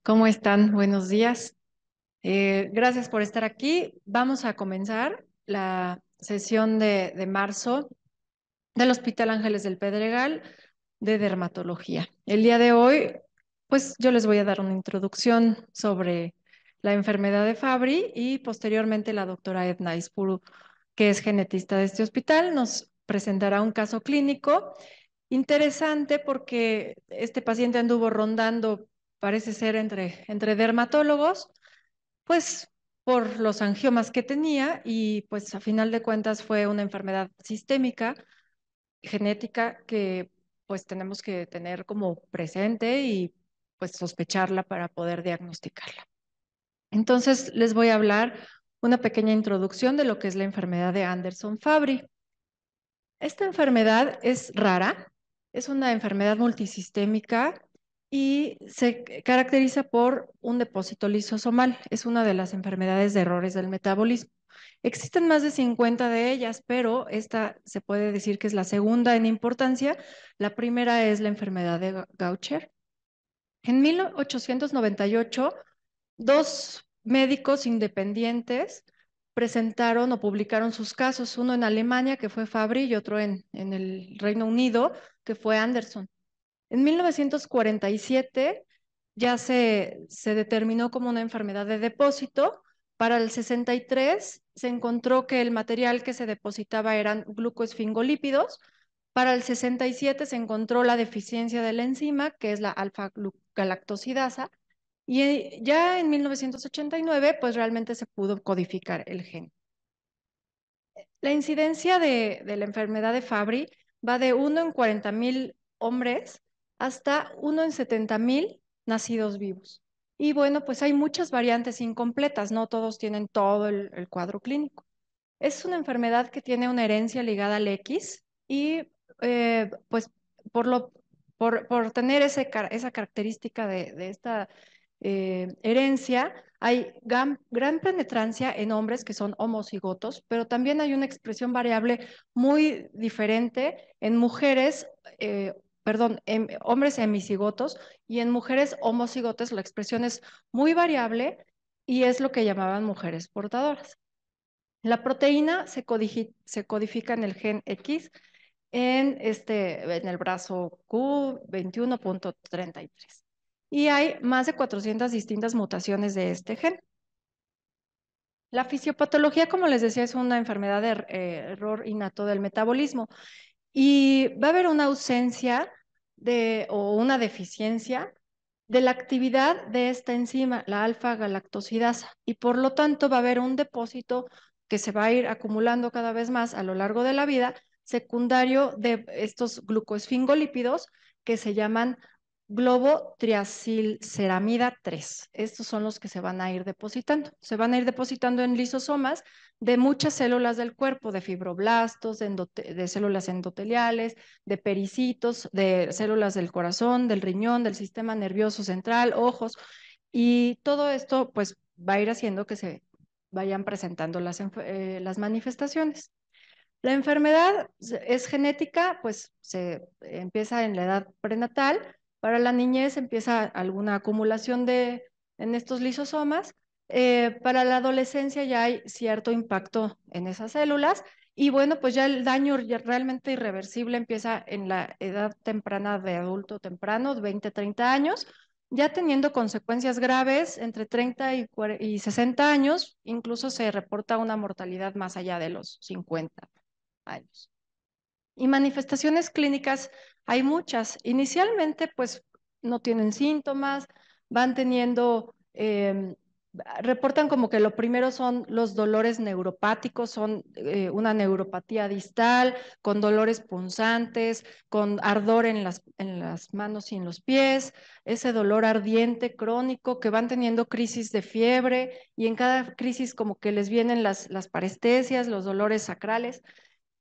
¿Cómo están? Buenos días. Gracias por estar aquí. Vamos a comenzar la sesión de marzo del Hospital Ángeles del Pedregal de dermatología. El día de hoy, pues yo les voy a dar una introducción sobre la enfermedad de Fabry y posteriormente la doctora Edna Ispuru, que es genetista de este hospital, nos presentará un caso clínico interesante porque este paciente anduvo rondando, parece ser entre dermatólogos, pues por los angiomas que tenía y pues a final de cuentas fue una enfermedad sistémica, genética que pues tenemos que tener como presente y pues sospecharla para poder diagnosticarla. Entonces les voy a hablar una pequeña introducción de lo que es la enfermedad de Anderson-Fabry. Esta enfermedad es rara, es una enfermedad multisistémica y se caracteriza por un depósito lisosomal. Es una de las enfermedades de errores del metabolismo. Existen más de 50 de ellas, pero esta se puede decir que es la segunda en importancia. La primera es la enfermedad de Gaucher. En 1898, dos médicos independientes presentaron o publicaron sus casos, uno en Alemania, que fue Fabry, y otro en el Reino Unido, que fue Anderson. En 1947 ya se determinó como una enfermedad de depósito. Para el 63 se encontró que el material que se depositaba eran glucoesfingolípidos. Para el 67 se encontró la deficiencia de la enzima, que es la alfa-galactosidasa, y ya en 1989, pues realmente se pudo codificar el gen. La incidencia de la enfermedad de Fabry va de 1 en 40.000 hombres hasta 1 en 70.000 nacidos vivos. Y bueno, pues hay muchas variantes incompletas, no todos tienen todo el cuadro clínico. Es una enfermedad que tiene una herencia ligada al X y pues por, lo, por tener esa característica de esta herencia, hay gran penetrancia en hombres que son homocigotos, pero también hay una expresión variable muy diferente en mujeres, perdón, en hombres hemicigotos y en mujeres homocigotas la expresión es muy variable y es lo que llamaban mujeres portadoras. La proteína se codifica en el gen X en el brazo Q21.33. Y hay más de 400 distintas mutaciones de este gen. La fisiopatología, como les decía, es una enfermedad de error innato del metabolismo y va a haber una ausencia o una deficiencia de la actividad de esta enzima, la alfa-galactosidasa, y por lo tanto va a haber un depósito que se va a ir acumulando cada vez más a lo largo de la vida, secundario de estos glucoesfingolípidos que se llaman globotriacilceramida 3. Estos son los que se van a ir depositando. Se van a ir depositando en lisosomas de muchas células del cuerpo, de fibroblastos, de células endoteliales, de pericitos, de células del corazón, del riñón, del sistema nervioso central, ojos, y todo esto pues va a ir haciendo que se vayan presentando las manifestaciones. La enfermedad es genética, pues se empieza en la edad prenatal. Para la niñez empieza alguna acumulación en estos lisosomas. Para la adolescencia ya hay cierto impacto en esas células. Y bueno, pues ya el daño ya realmente irreversible empieza en la edad temprana de adulto temprano, de 20, 30 años, ya teniendo consecuencias graves entre 30 y 60 años. Incluso se reporta una mortalidad más allá de los 50 años. Y manifestaciones clínicas hay muchas. Inicialmente, pues no tienen síntomas, van teniendo, reportan como que lo primero son los dolores neuropáticos, son una neuropatía distal, con dolores punzantes, con ardor en las manos y en los pies, ese dolor ardiente crónico que van teniendo crisis de fiebre y en cada crisis como que les vienen las parestesias, los dolores sacrales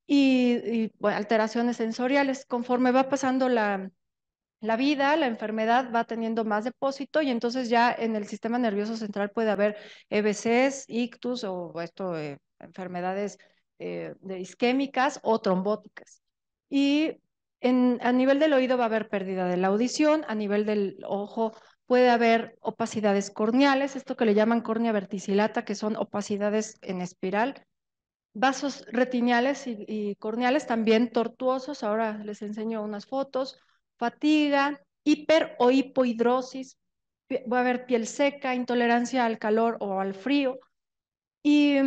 bueno, alteraciones sensoriales. Conforme va pasando la vida, la enfermedad va teniendo más depósito y entonces ya en el sistema nervioso central puede haber EBCs, ictus o enfermedades de isquémicas o trombóticas. Y a nivel del oído va a haber pérdida de la audición, a nivel del ojo puede haber opacidades corneales, esto que le llaman córnea verticillata, que son opacidades en espiral, vasos retiniales y corneales también tortuosos, ahora les enseño unas fotos, fatiga, hiper o hipohidrosis, va a haber piel seca, intolerancia al calor o al frío y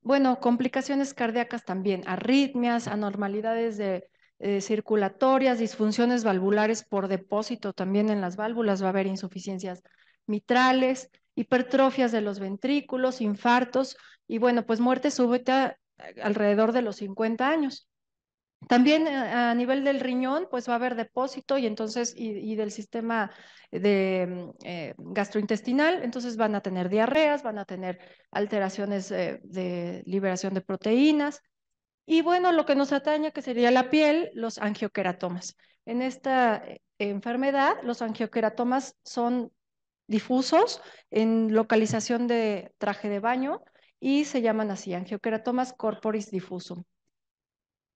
bueno, complicaciones cardíacas también, arritmias, anormalidades circulatorias, disfunciones valvulares por depósito también en las válvulas, va a haber insuficiencias mitrales, hipertrofias de los ventrículos, infartos y bueno, pues muerte súbita alrededor de los 50 años. También a nivel del riñón, pues va a haber depósito y entonces, y del sistema gastrointestinal, entonces van a tener diarreas, van a tener alteraciones de liberación de proteínas. Y bueno, lo que nos atañe, que sería la piel, los angioqueratomas. En esta enfermedad, los angioqueratomas son difusos en localización de traje de baño y se llaman así, angioqueratomas corporis diffusum.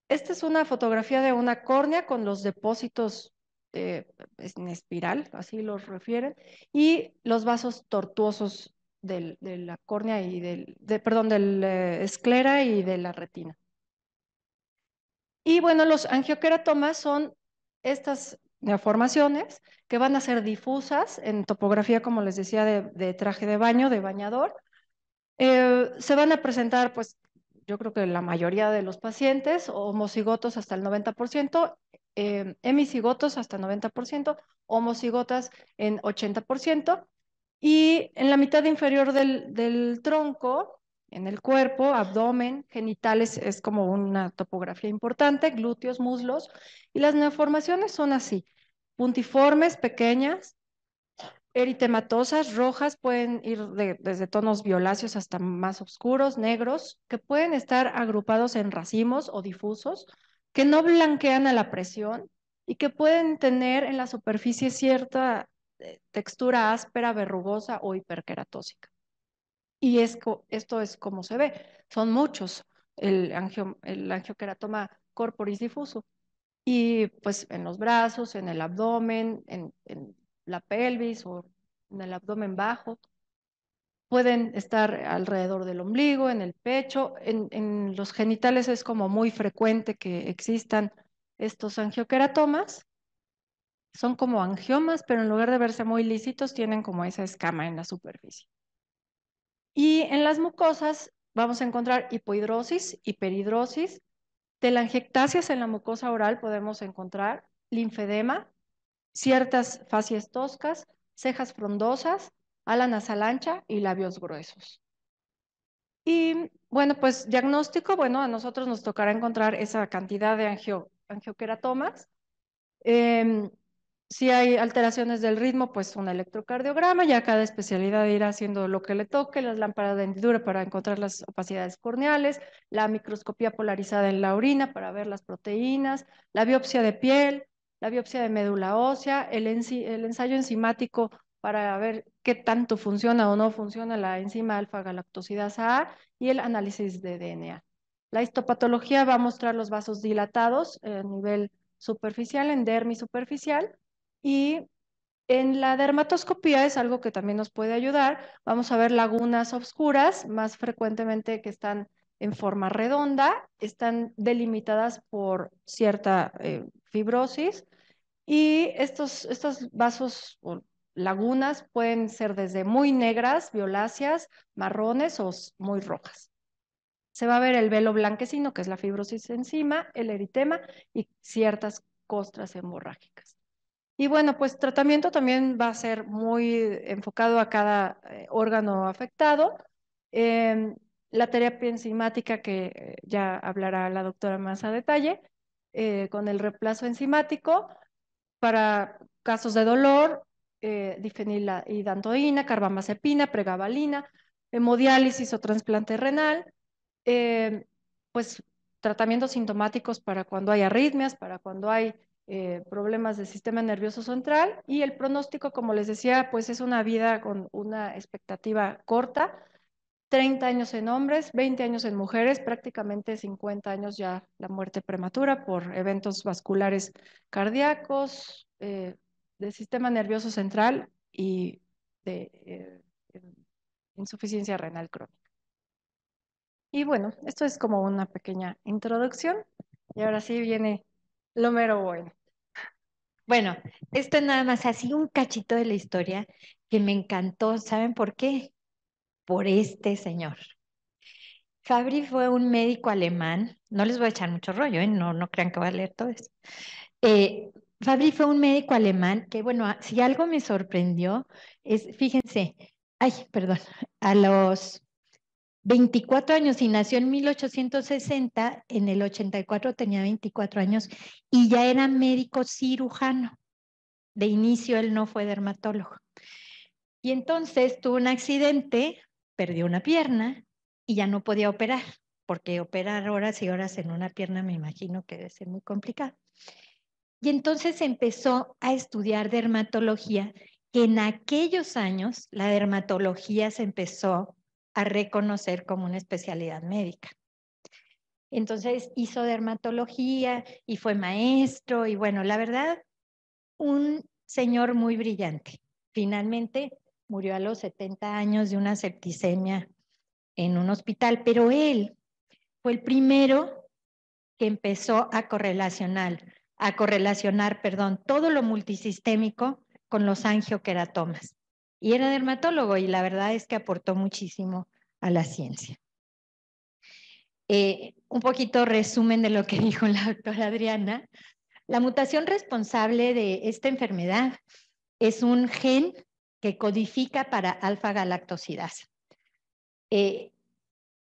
Esta es una fotografía de una córnea con los depósitos en espiral, así los refieren, y los vasos tortuosos de la córnea y perdón, del esclera y de la retina. Y bueno, los angioqueratomas son estas neoformaciones que van a ser difusas en topografía, como les decía, de traje de baño, de bañador, se van a presentar, pues, yo creo que la mayoría de los pacientes, homocigotos hasta el 90%, hemicigotos hasta el 90%, homocigotas en 80%, y en la mitad inferior del tronco, en el cuerpo, abdomen, genitales, es como una topografía importante, glúteos, muslos, y las neoformaciones son así, puntiformes, pequeñas, eritematosas, rojas, pueden ir desde tonos violáceos hasta más oscuros, negros, que pueden estar agrupados en racimos o difusos, que no blanquean a la presión y que pueden tener en la superficie cierta textura áspera, verrugosa o hiperqueratósica. Y esto es como se ve. Son muchos el angioqueratoma corporis difuso. Y pues en los brazos, en el abdomen, en la pelvis o en el abdomen bajo. Pueden estar alrededor del ombligo, en el pecho. En los genitales es como muy frecuente que existan estos angioqueratomas. Son como angiomas, pero en lugar de verse muy lícitos, tienen como esa escama en la superficie. Y en las mucosas vamos a encontrar hipohidrosis, hiperhidrosis, telangiectasias en la mucosa oral podemos encontrar, linfedema, ciertas facies toscas, cejas frondosas, ala nasal ancha y labios gruesos. Y bueno, pues diagnóstico, bueno, a nosotros nos tocará encontrar esa cantidad de angioqueratomas. Em, si hay alteraciones del ritmo, pues un electrocardiograma, ya cada especialidad irá haciendo lo que le toque, las lámparas de hendidura para encontrar las opacidades corneales, la microscopía polarizada en la orina para ver las proteínas, la biopsia de piel, la biopsia de médula ósea, el ensayo enzimático para ver qué tanto funciona o no funciona la enzima alfa-galactosidasa A y el análisis de DNA. La histopatología va a mostrar los vasos dilatados a nivel superficial, en dermis superficial, y en la dermatoscopía es algo que también nos puede ayudar. Vamos a ver lagunas oscuras, más frecuentemente que están en forma redonda, están delimitadas por cierta fibrosis, y estos vasos o lagunas pueden ser desde muy negras, violáceas, marrones o muy rojas. Se va a ver el velo blanquecino, que es la fibrosis encima, el eritema y ciertas costras hemorrágicas. Y bueno, pues tratamiento también va a ser muy enfocado a cada órgano afectado. Em, la terapia enzimática, que ya hablará la doctora más a detalle, con el reemplazo enzimático para casos de dolor, difenilidantoína, carbamazepina, pregabalina, hemodiálisis o trasplante renal, eh, pues tratamientos sintomáticos para cuando hay arritmias, para cuando hay problemas del sistema nervioso central, y el pronóstico, como les decía, pues es una vida con una expectativa corta, 30 años en hombres, 20 años en mujeres, prácticamente 50 años ya la muerte prematura por eventos vasculares cardíacos, del sistema nervioso central y de insuficiencia renal crónica. Y bueno, esto es como una pequeña introducción y ahora sí viene lo mero bueno. Bueno, esto es nada más así un cachito de la historia que me encantó. ¿Saben por qué? Por este señor. Fabry fue un médico alemán. No les voy a echar mucho rollo, ¿eh? No, no crean que voy a leer todo eso. Fabry fue un médico alemán que, bueno, si algo me sorprendió es, fíjense, ay, perdón, a los 24 años y nació en 1860, en el 84 tenía 24 años y ya era médico cirujano. De inicio él no fue dermatólogo. Y entonces tuvo un accidente, perdió una pierna y ya no podía operar, porque operar horas y horas en una pierna me imagino que debe ser muy complicado. Y entonces empezó a estudiar dermatología, que en aquellos años la dermatología se empezó a reconocer como una especialidad médica. Entonces hizo dermatología y fue maestro y bueno, la verdad, un señor muy brillante. Finalmente murió a los 70 años de una septicemia en un hospital, pero él fue el primero que empezó a correlacionar, perdón, todo lo multisistémico con los angioqueratomas. Y era dermatólogo y la verdad es que aportó muchísimo a la ciencia. Un poquito resumen de lo que dijo la doctora Adriana. La mutación responsable de esta enfermedad es un gen que codifica para alfa-galactosidasa.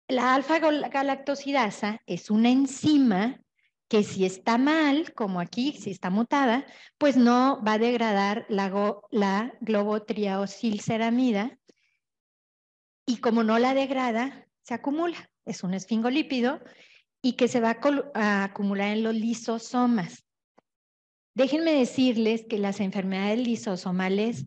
La alfa-galactosidasa es una enzima que si está mal, como aquí, si está mutada, pues no va a degradar la globotriaosilceramida y como no la degrada, se acumula. Es un esfingolípido y que se va a acumular en los lisosomas. Déjenme decirles que las enfermedades lisosomales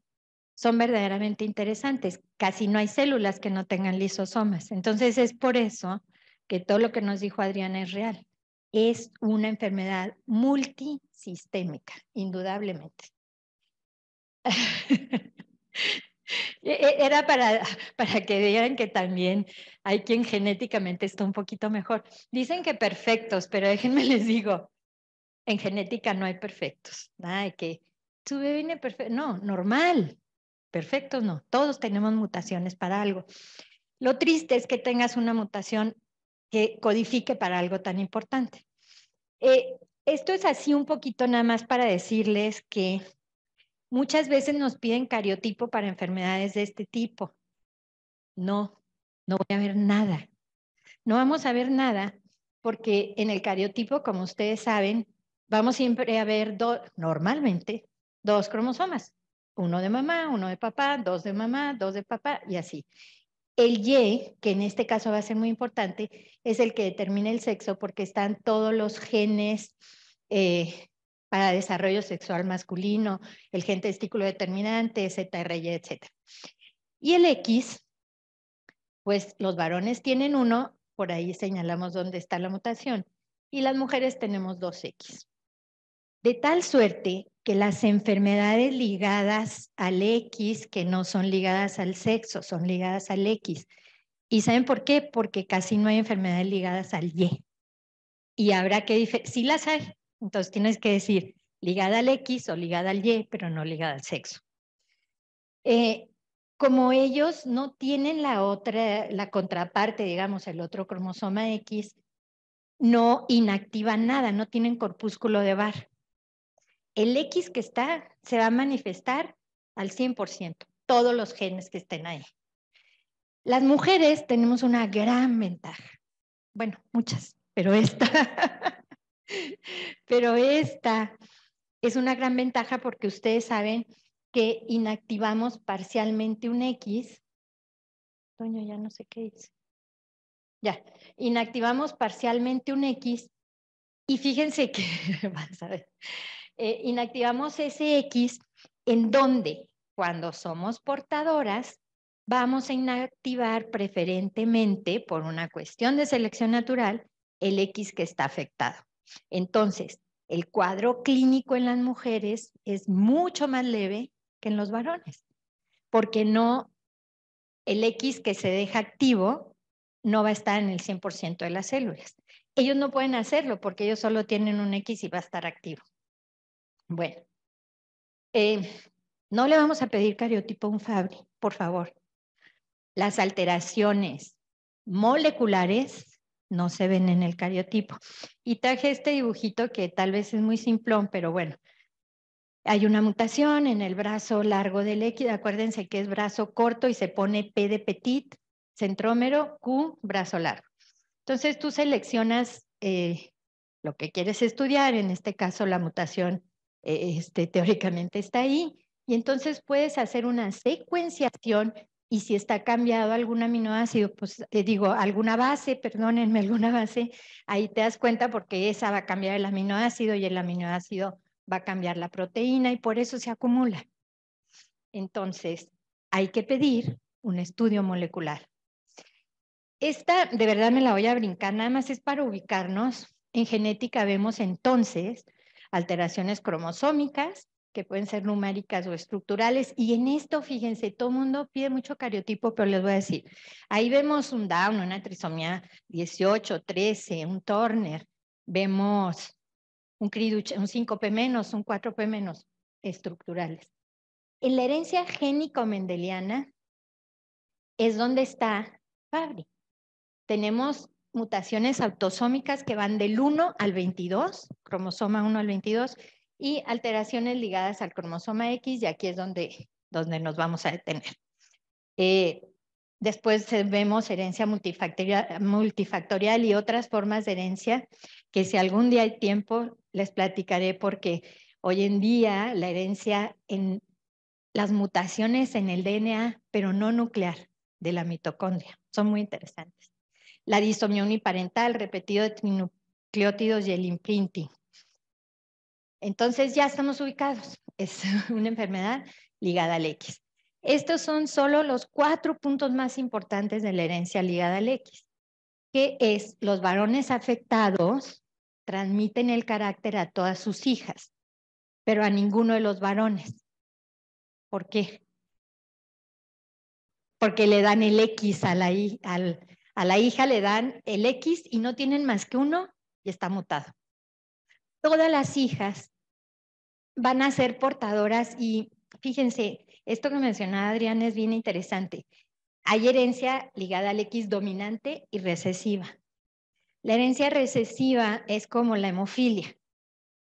son verdaderamente interesantes. Casi no hay células que no tengan lisosomas. Entonces es por eso que todo lo que nos dijo Adriana es real. Es una enfermedad multisistémica, indudablemente. Era para que vean que también hay quien genéticamente está un poquito mejor. Dicen que perfectos, pero déjenme les digo, en genética no hay perfectos. Nada de que tu bebé viene perfecto. No, normal. Perfectos no. Todos tenemos mutaciones para algo. Lo triste es que tengas una mutación que codifique para algo tan importante. Esto es así un poquito nada más para decirles que muchas veces nos piden cariotipo para enfermedades de este tipo. No, no voy a ver nada. No vamos a ver nada porque en el cariotipo, como ustedes saben, vamos siempre a ver normalmente dos cromosomas. Uno de mamá, uno de papá, dos de mamá, dos de papá y así. El Y, que en este caso va a ser muy importante, es el que determina el sexo porque están todos los genes para desarrollo sexual masculino, el gen testículo determinante, ZRY, etc. Y el X, pues los varones tienen uno, por ahí señalamos dónde está la mutación, y las mujeres tenemos dos X. De tal suerte que las enfermedades ligadas al X, que no son ligadas al sexo, son ligadas al X. ¿Y saben por qué? Porque casi no hay enfermedades ligadas al Y. Y habrá que sí las hay. Entonces tienes que decir ligada al X o ligada al Y, pero no ligada al sexo. Como ellos no tienen la contraparte, digamos, el otro cromosoma X, no inactivan nada, no tienen corpúsculo de Barr. El X que está se va a manifestar al 100%, todos los genes que estén ahí. Las mujeres tenemos una gran ventaja. Bueno, muchas, pero pero esta es una gran ventaja porque ustedes saben que inactivamos parcialmente un X. Toño, ya no sé qué dice. Ya, inactivamos parcialmente un X y fíjense que, vas a ver, inactivamos ese X en donde cuando somos portadoras vamos a inactivar preferentemente por una cuestión de selección natural el X que está afectado. Entonces, el cuadro clínico en las mujeres es mucho más leve que en los varones. porque no, el X que se deja activo no va a estar en el 100% de las células. Ellos no pueden hacerlo porque ellos solo tienen un X y va a estar activo. Bueno, no le vamos a pedir cariotipo a un Fabry, por favor. Las alteraciones moleculares no se ven en el cariotipo. Y traje este dibujito que tal vez es muy simplón, pero bueno. Hay una mutación en el brazo largo del X, acuérdense que es brazo corto y se pone P de petit, centrómero, Q, brazo largo. Entonces tú seleccionas lo que quieres estudiar, en este caso la mutación teóricamente está ahí, y entonces puedes hacer una secuenciación y si está cambiado algún aminoácido, pues alguna base, perdónenme, alguna base, ahí te das cuenta porque esa va a cambiar el aminoácido y el aminoácido va a cambiar la proteína y por eso se acumula. Entonces, hay que pedir un estudio molecular. Esta, de verdad me la voy a brincar, nada más es para ubicarnos. En genética vemos entonces alteraciones cromosómicas, que pueden ser numéricas o estructurales, y en esto, fíjense, todo el mundo pide mucho cariotipo, pero les voy a decir, ahí vemos un Down, una trisomía 18, 13, un Turner, vemos un CRIDUCH, un 5P menos, un 4P menos, estructurales. En la herencia génico-mendeliana es donde está Fabry. Tenemos mutaciones autosómicas que van del 1 al 22, cromosoma 1 al 22, y alteraciones ligadas al cromosoma X, y aquí es donde nos vamos a detener. Después vemos herencia multifactorial y otras formas de herencia, que si algún día hay tiempo les platicaré, porque hoy en día la herencia en las mutaciones en el DNA, pero no nuclear, de la mitocondria, son muy interesantes. La disomía uniparental, repetido de trinucleótidos y el imprinting. Entonces ya estamos ubicados. Es una enfermedad ligada al X. Estos son solo los 4 puntos más importantes de la herencia ligada al X, que es los varones afectados transmiten el carácter a todas sus hijas, pero a ninguno de los varones. ¿Por qué? Porque le dan el X a la hija, le dan el X y no tienen más que uno y está mutado. Todas las hijas van a ser portadoras y fíjense, esto que mencionaba Adrián es bien interesante. Hay herencia ligada al X dominante y recesiva. La herencia recesiva es como la hemofilia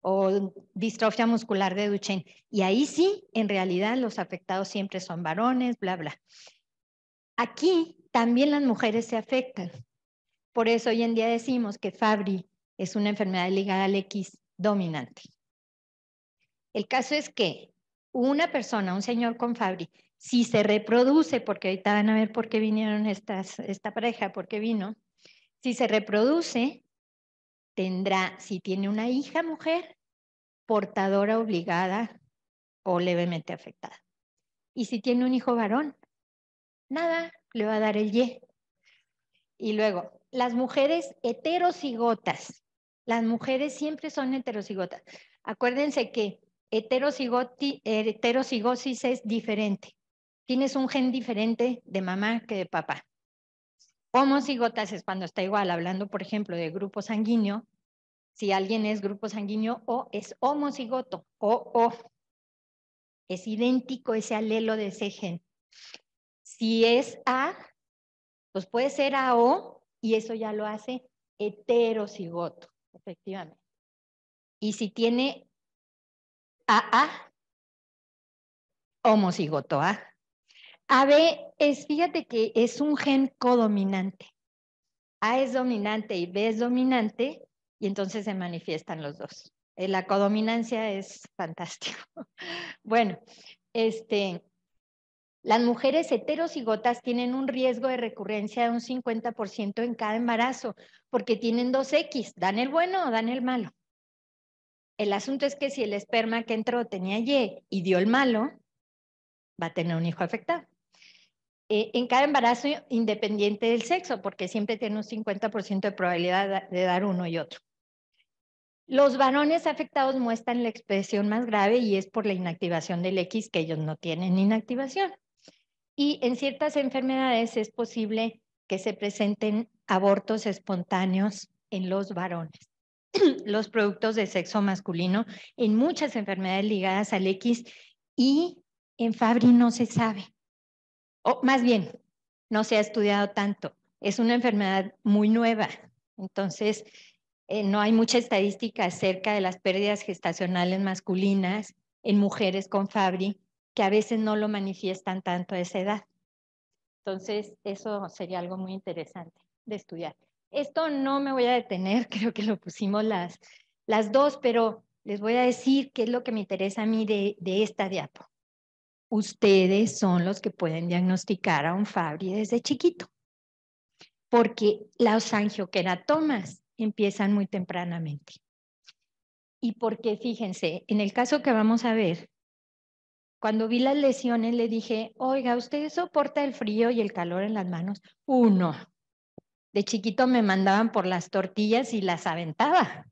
o distrofia muscular de Duchenne. Y ahí sí, en realidad, los afectados siempre son varones, bla, bla. Aquí también las mujeres se afectan. Por eso hoy en día decimos que Fabry es una enfermedad ligada al X dominante. El caso es que una persona, un señor con Fabry, si se reproduce, porque ahorita van a ver por qué vinieron esta pareja, por qué vino, si se reproduce, tendrá, si tiene una hija mujer, portadora obligada o levemente afectada. Y si tiene un hijo varón, nada, le va a dar el Y. Y luego, las mujeres heterocigotas. Las mujeres siempre son heterocigotas. Acuérdense que heterocigosis es diferente. Tienes un gen diferente de mamá que de papá. Homocigotas es cuando está igual, hablando, por ejemplo, de grupo sanguíneo. Si alguien es grupo sanguíneo O, es homocigoto. O. Es idéntico ese alelo de ese gen. Si es A, pues puede ser AO y eso ya lo hace heterocigoto, efectivamente. Y si tiene AA, homocigoto A. AB es, fíjate que es un gen codominante. A es dominante y B es dominante y entonces se manifiestan los dos. La codominancia es fantástico. Bueno, las mujeres heterocigotas tienen un riesgo de recurrencia de un 50% en cada embarazo, porque tienen 2X, dan el bueno o dan el malo. El asunto es que si el esperma que entró tenía Y dio el malo, va a tener un hijo afectado. En cada embarazo independiente del sexo, porque siempre tiene un 50% de probabilidad de dar uno y otro. Los varones afectados muestran la expresión más grave y es por la inactivación del X, que ellos no tienen inactivación. Y en ciertas enfermedades es posible que se presenten abortos espontáneos en los varones. Los productos de sexo masculino en muchas enfermedades ligadas al X, y en Fabry no se sabe. O más bien, no se ha estudiado tanto. Es una enfermedad muy nueva. Entonces, no hay mucha estadística acerca de las pérdidas gestacionales masculinas en mujeres con Fabry, que a veces no lo manifiestan tanto a esa edad. Entonces, eso sería algo muy interesante de estudiar. Esto no me voy a detener, creo que lo pusimos las dos, pero les voy a decir qué es lo que me interesa a mí de esta diapo. Ustedes son los que pueden diagnosticar a un Fabry desde chiquito, porque los angioqueratomas empiezan muy tempranamente. Y porque, fíjense, en el caso que vamos a ver, cuando vi las lesiones le dije, oiga, ¿usted soporta el frío y el calor en las manos? Uno. De chiquito me mandaban por las tortillas y las aventaba.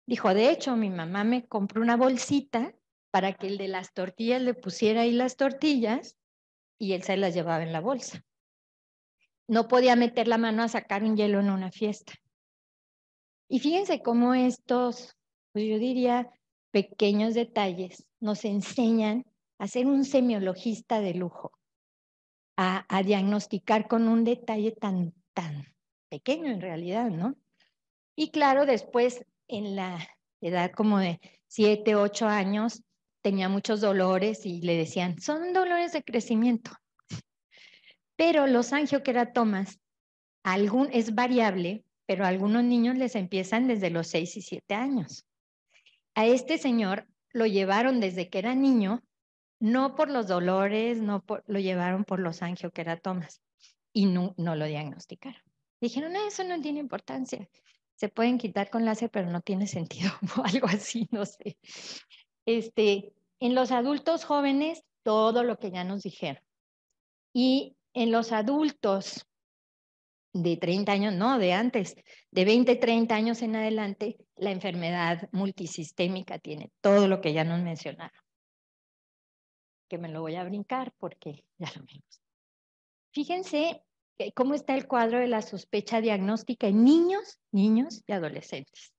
Dijo, de hecho, mi mamá me compró una bolsita para que el de las tortillas le pusiera ahí las tortillas y él se las llevaba en la bolsa. No podía meter la mano a sacar un hielo en una fiesta. Y fíjense cómo estos, pues yo diría, pequeños detalles nos enseñan a ser un semiologista de lujo, a diagnosticar con un detalle tan pequeño en realidad, ¿no? Y claro, después en la edad como de 7, 8 años, tenía muchos dolores y le decían, son dolores de crecimiento. Pero los angioqueratomas, es variable, pero a algunos niños les empiezan desde los 6 y 7 años. A este señor lo llevaron desde que era niño, no por los dolores, lo llevaron por los angioqueratomas y no lo diagnosticaron. Dijeron, no, eso no tiene importancia. Se pueden quitar con láser, pero no tiene sentido, o algo así, no sé. En los adultos jóvenes, todo lo que ya nos dijeron. Y en los adultos de 30 años, no, de antes, de 20, 30 años en adelante, la enfermedad multisistémica tiene todo lo que ya nos mencionaron. Que me lo voy a brincar porque ya lo vimos. Fíjense cómo está el cuadro de la sospecha diagnóstica en niños y adolescentes.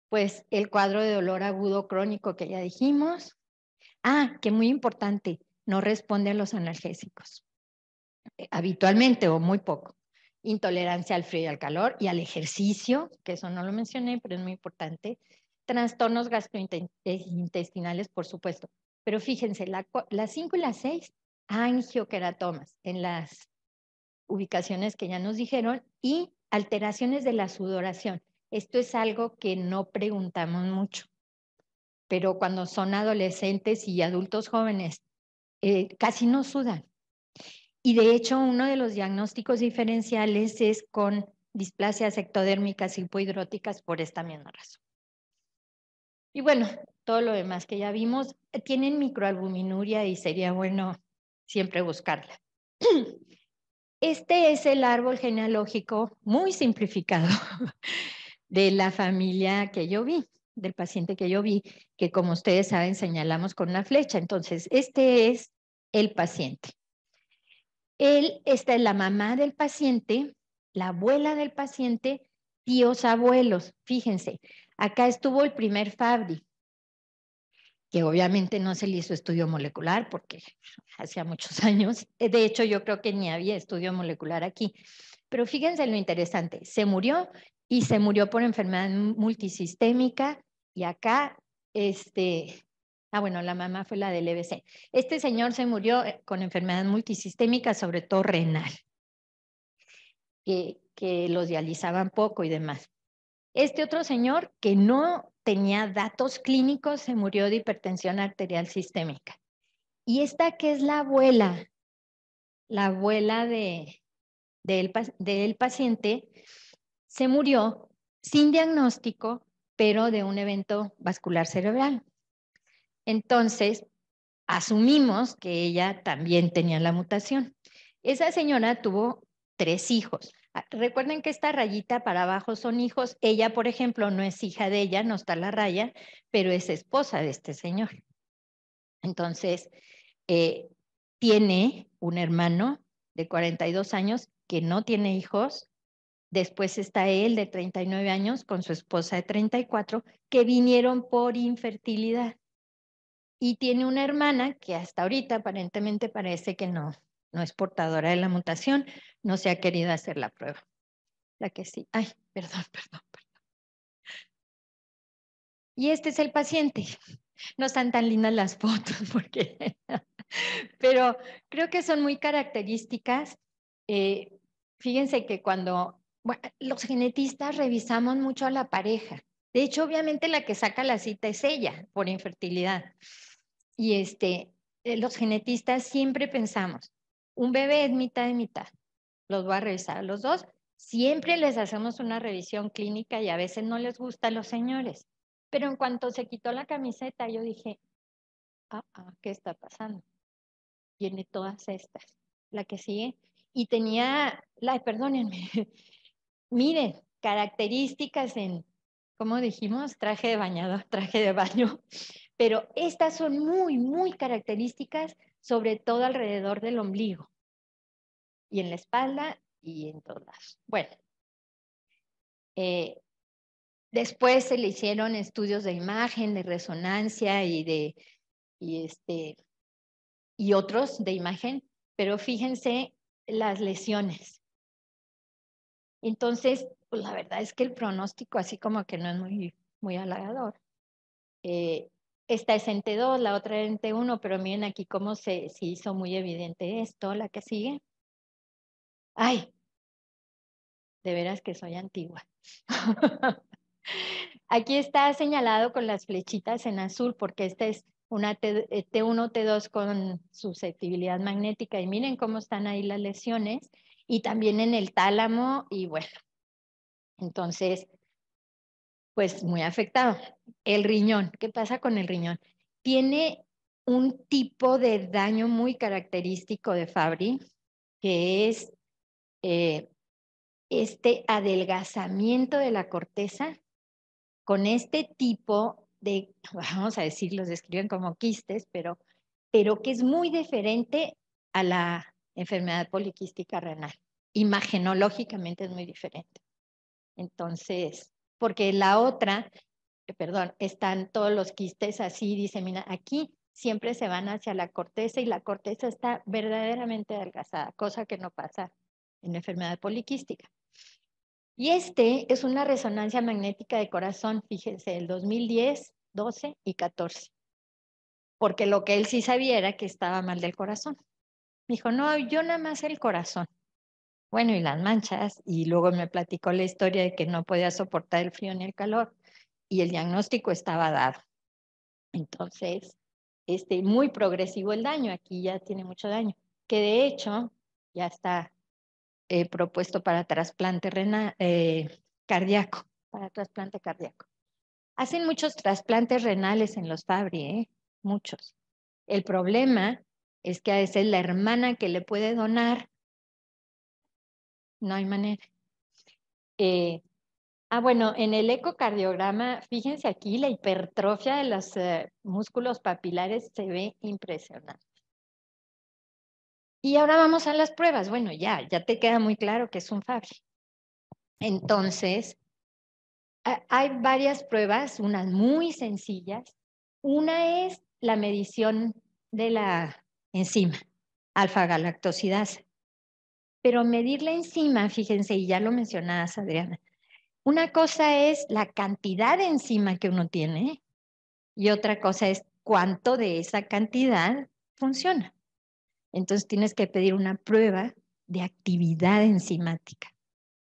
Pues el cuadro de dolor agudo crónico que ya dijimos. Que muy importante, no responde a los analgésicos. Habitualmente o muy poco. Intolerancia al frío y al calor y al ejercicio, que eso no lo mencioné, pero es muy importante. Trastornos gastrointestinales, por supuesto. Pero fíjense, las 5 y las 6, angioqueratomas en las ubicaciones que ya nos dijeron, y alteraciones de la sudoración. Esto es algo que no preguntamos mucho, pero cuando son adolescentes y adultos jóvenes, casi no sudan. Y de hecho, uno de los diagnósticos diferenciales es con displasias ectodérmicas hipohidróticas por esta misma razón. Y bueno, todo lo demás que ya vimos, tienen microalbuminuria y sería bueno siempre buscarla. Este es el árbol genealógico muy simplificado de la familia que yo vi, del paciente que yo vi, que como ustedes saben señalamos con una flecha. Entonces, este es el paciente. Esta es la mamá del paciente, la abuela del paciente, tíos, abuelos. Fíjense, acá estuvo el primer Fabry, que obviamente no se le hizo estudio molecular porque hacía muchos años. De hecho, yo creo que ni había estudio molecular aquí. Pero fíjense lo interesante, se murió y se murió por enfermedad multisistémica, y acá, bueno, la mamá fue la del EBC. Este señor se murió con enfermedad multisistémica, sobre todo renal, que los dializaban poco y demás. Este otro señor que no tenía datos clínicos se murió de hipertensión arterial sistémica. Y esta que es la abuela del paciente, se murió sin diagnóstico, pero de un evento vascular cerebral. Entonces, asumimos que ella también tenía la mutación. Esa señora tuvo 3 hijos. Recuerden que esta rayita para abajo son hijos. Ella, por ejemplo, no es hija de ella, no está la raya, pero es esposa de este señor. Entonces, tiene un hermano de 42 años que no tiene hijos. Después está él de 39 años con su esposa de 34 que vinieron por infertilidad. Y tiene una hermana que hasta ahorita aparentemente parece que no es portadora de la mutación, no se ha querido hacer la prueba. La que sí. Ay, perdón. Y este es el paciente. No están tan lindas las fotos porque, pero creo que son muy características. Fíjense que cuando los genetistas revisamos mucho a la pareja. De hecho, obviamente la que saca la cita es ella por infertilidad. Y los genetistas siempre pensamos, un bebé es mitad de mitad. Los voy a revisar a los dos. Siempre les hacemos una revisión clínica y a veces no les gusta a los señores. Pero en cuanto se quitó la camiseta, yo dije, ¿qué está pasando? Tiene todas estas. La que sigue. Y tenía, perdónenme, miren, características en, ¿cómo dijimos? Traje de bañador, traje de baño. Pero estas son muy, muy características, sobre todo alrededor del ombligo. Y en la espalda y en todos lados. Bueno. Después se le hicieron estudios de imagen, de resonancia y otros de imagen, pero fíjense las lesiones. Entonces, pues la verdad es que el pronóstico así como que no es muy, muy halagador. Esta es en T2, la otra en T1, pero miren aquí cómo se hizo muy evidente esto, la que sigue. Ay, de veras que soy antigua. Aquí está señalado con las flechitas en azul porque esta es una T1, T2 con susceptibilidad magnética y miren cómo están ahí las lesiones y también en el tálamo y bueno, entonces, pues muy afectado. El riñón, ¿qué pasa con el riñón? Tiene un tipo de daño muy característico de Fabry que es este adelgazamiento de la corteza con este tipo de, vamos a decir, los describen como quistes, pero que es muy diferente a la enfermedad poliquística renal. Imagenológicamente es muy diferente. Entonces, porque la otra, perdón, están todos los quistes así, dice, mira, aquí siempre se van hacia la corteza y la corteza está verdaderamente adelgazada, cosa que no pasa en la enfermedad poliquística. Y es una resonancia magnética de corazón, fíjense, el 2010, 12 y 14. Porque lo que él sí sabía era que estaba mal del corazón. Dijo, no, yo nada más el corazón. Bueno, y las manchas, y luego me platicó la historia de que no podía soportar el frío ni el calor, y el diagnóstico estaba dado. Entonces, muy progresivo el daño, aquí ya tiene mucho daño, que de hecho ya está propuesto para trasplante cardíaco, para trasplante cardíaco. Hacen muchos trasplantes renales en los Fabry, muchos. El problema es que a veces la hermana que le puede donar, no hay manera. Bueno, en el ecocardiograma, fíjense aquí, la hipertrofia de los músculos papilares se ve impresionante. Y ahora vamos a las pruebas. Bueno, ya te queda muy claro que es un Fabry. Entonces, hay varias pruebas, unas muy sencillas. Una es la medición de la enzima, alfa-galactosidasa. Pero medir la enzima, fíjense, y ya lo mencionabas, Adriana, una cosa es la cantidad de enzima que uno tiene y otra cosa es cuánto de esa cantidad funciona. Entonces tienes que pedir una prueba de actividad enzimática,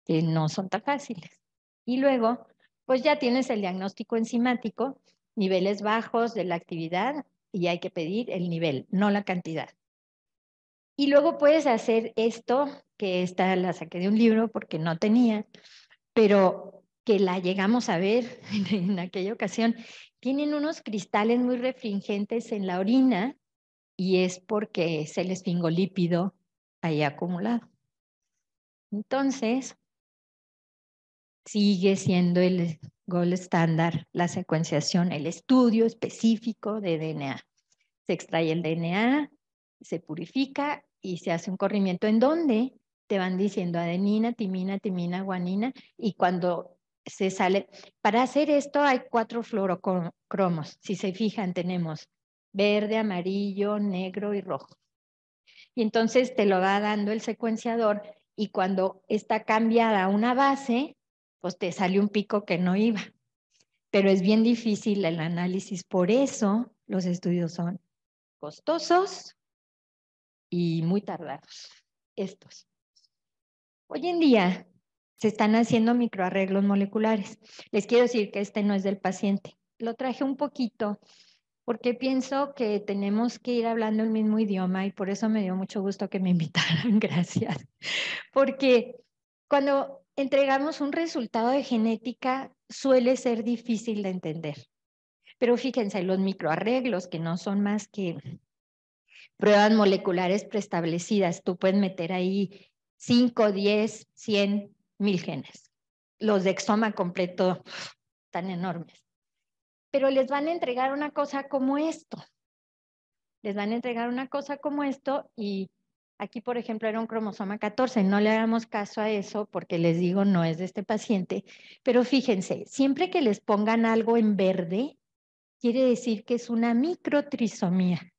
que no son tan fáciles. Y luego, pues ya tienes el diagnóstico enzimático, niveles bajos de la actividad y hay que pedir el nivel, no la cantidad. Y luego puedes hacer esto, que esta la saqué de un libro porque no tenía, pero que la llegamos a ver en aquella ocasión. Tienen unos cristales muy refringentes en la orina y es porque es el esfingolípido ahí acumulado. Entonces, sigue siendo el gold estándar la secuenciación, el estudio específico de DNA. Se extrae el DNA, se purifica y se hace un corrimiento en donde te van diciendo adenina, timina, timina, guanina, y cuando se sale, para hacer esto hay 4 fluorocromos. Si se fijan, tenemos verde, amarillo, negro y rojo. Y entonces te lo va dando el secuenciador y cuando está cambiada una base, pues te sale un pico que no iba. Pero es bien difícil el análisis, por eso los estudios son costosos y muy tardados, estos. Hoy en día se están haciendo microarreglos moleculares. Les quiero decir que este no es del paciente. Lo traje un poquito porque pienso que tenemos que ir hablando el mismo idioma y por eso me dio mucho gusto que me invitaran. Gracias. Porque cuando entregamos un resultado de genética suele ser difícil de entender. Pero fíjense, los microarreglos, que no son más que pruebas moleculares preestablecidas, tú puedes meter ahí 5, 10, 100, 1000 genes. Los de exoma completo tan enormes. Pero les van a entregar una cosa como esto. Les van a entregar una cosa como esto y aquí, por ejemplo, era un cromosoma 14. No le hagamos caso a eso porque les digo, no es de este paciente. Pero fíjense, siempre que les pongan algo en verde, quiere decir que es una microtrisomía.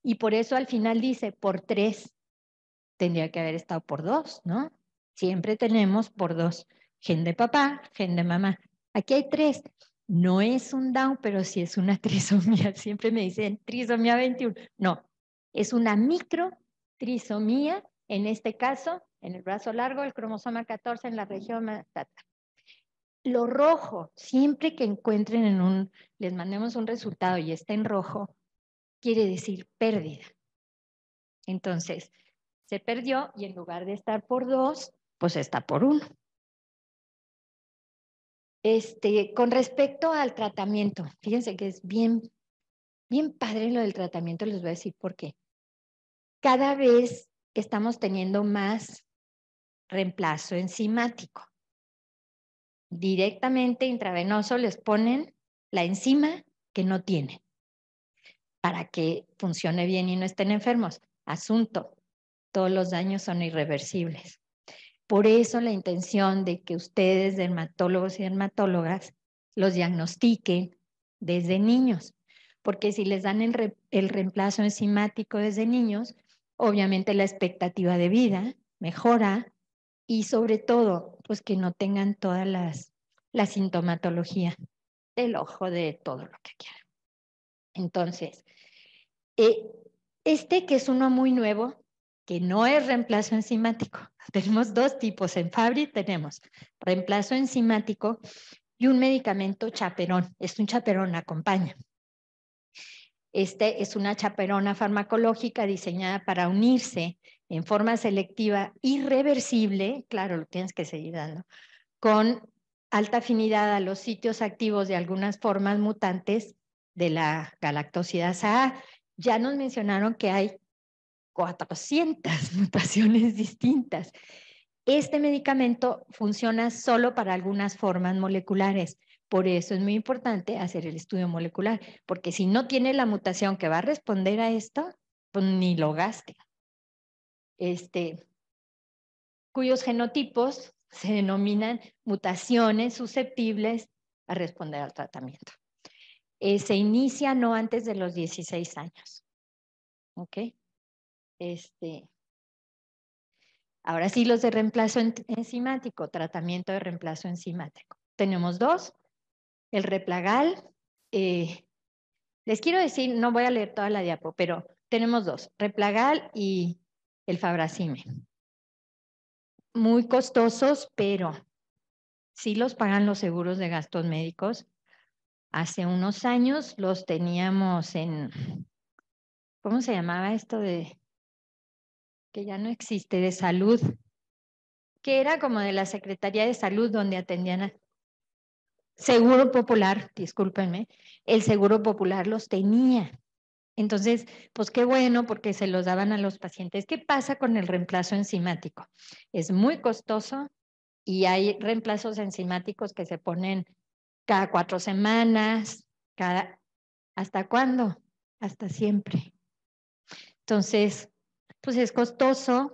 Y por eso al final dice por 3. Tendría que haber estado por 2, ¿no? Siempre tenemos por 2. Gen de papá, gen de mamá. Aquí hay 3. No es un Down, pero sí es una trisomía. Siempre me dicen trisomía 21. No, es una microtrisomía, en este caso, en el brazo largo, el cromosoma 14 en la región. Lo rojo, siempre que encuentren les mandemos un resultado y está en rojo, quiere decir pérdida. Entonces, se perdió y en lugar de estar por 2, pues está por 1. Con respecto al tratamiento, fíjense que es bien padre lo del tratamiento, les voy a decir por qué. Cada vez estamos teniendo más reemplazo enzimático. Directamente intravenoso les ponen la enzima que no tienen para que funcione bien y no estén enfermos. Asunto, todos los daños son irreversibles. Por eso la intención de que ustedes, dermatólogos y dermatólogas, los diagnostiquen desde niños, porque si les dan el reemplazo enzimático desde niños, obviamente la expectativa de vida mejora y sobre todo, pues que no tengan toda la sintomatología del ojo, de todo lo que quieran. Entonces, que es uno muy nuevo, que no es reemplazo enzimático. Tenemos 2 tipos. En Fabry tenemos reemplazo enzimático y un medicamento chaperón. Es un chaperón, acompaña. Es una chaperona farmacológica diseñada para unirse en forma selectiva irreversible, claro, lo tienes que seguir dando, con alta afinidad a los sitios activos de algunas formas mutantes de la galactosidasa A. Ya nos mencionaron que hay 400 mutaciones distintas. Este medicamento funciona solo para algunas formas moleculares. Por eso es muy importante hacer el estudio molecular, porque si no tiene la mutación que va a responder a esto, pues ni lo gaste. Cuyos genotipos se denominan mutaciones susceptibles a responder al tratamiento. Se inicia no antes de los 16 años. ¿Ok? Ahora sí, los de reemplazo enzimático, tratamiento de reemplazo enzimático. Tenemos 2. El Replagal, les quiero decir, no voy a leer toda la diapo, pero tenemos 2, Replagal y el Fabracime. Muy costosos, pero sí los pagan los seguros de gastos médicos. Hace unos años los teníamos ¿cómo se llamaba esto que ya no existe, de salud? Que era como de la Secretaría de Salud donde atendían a Seguro Popular, discúlpenme, el Seguro Popular los tenía. Entonces, pues qué bueno porque se los daban a los pacientes. ¿Qué pasa con el reemplazo enzimático? Es muy costoso y hay reemplazos enzimáticos que se ponen cada 4 semanas, ¿hasta cuándo? Hasta siempre. Entonces, pues es costoso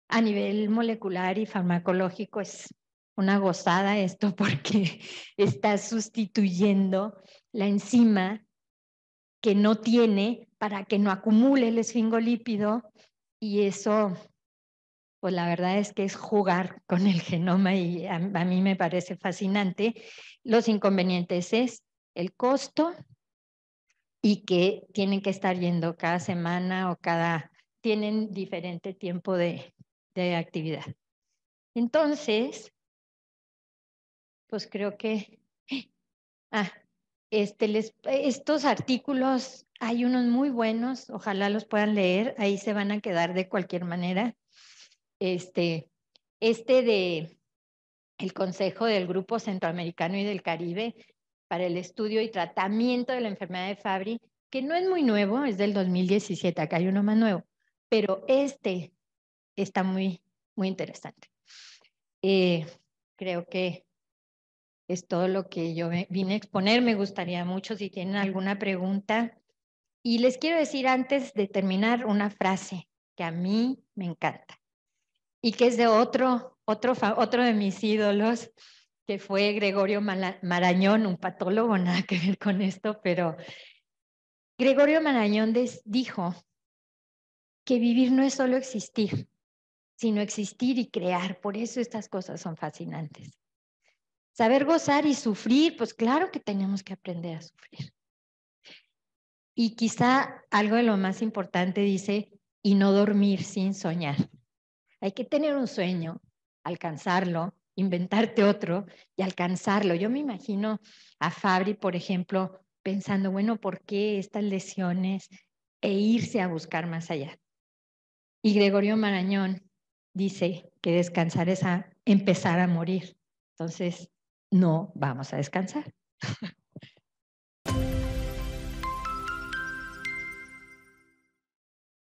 a nivel molecular y farmacológico, es una gozada esto porque está sustituyendo la enzima que no tiene para que no acumule el esfingolípido, y eso, pues la verdad es que es jugar con el genoma y a mí me parece fascinante. Los inconvenientes es el costo y que tienen que estar yendo cada semana o tienen diferente tiempo de actividad. Entonces, pues creo que, estos artículos, hay unos muy buenos, ojalá los puedan leer, ahí se van a quedar de cualquier manera. Este de el Consejo del Grupo Centroamericano y del Caribe para el estudio y tratamiento de la enfermedad de Fabry, que no es muy nuevo, es del 2017, acá hay uno más nuevo, pero está muy, muy interesante. Creo que es todo lo que yo vine a exponer. Me gustaría mucho si tienen alguna pregunta. Y les quiero decir antes de terminar una frase que a mí me encanta y que es de otro de mis ídolos, que fue Gregorio Marañón, un patólogo, nada que ver con esto, pero Gregorio Marañón dijo que vivir no es solo existir, sino existir y crear. Por eso estas cosas son fascinantes. Saber gozar y sufrir, pues claro que tenemos que aprender a sufrir. Y quizá algo de lo más importante dice, y no dormir sin soñar. Hay que tener un sueño, alcanzarlo, inventarte otro y alcanzarlo. Yo me imagino a Fabry, por ejemplo, pensando, bueno, ¿por qué estas lesiones? E irse a buscar más allá. Y Gregorio Marañón dice que descansar es empezar a morir. Entonces, no vamos a descansar.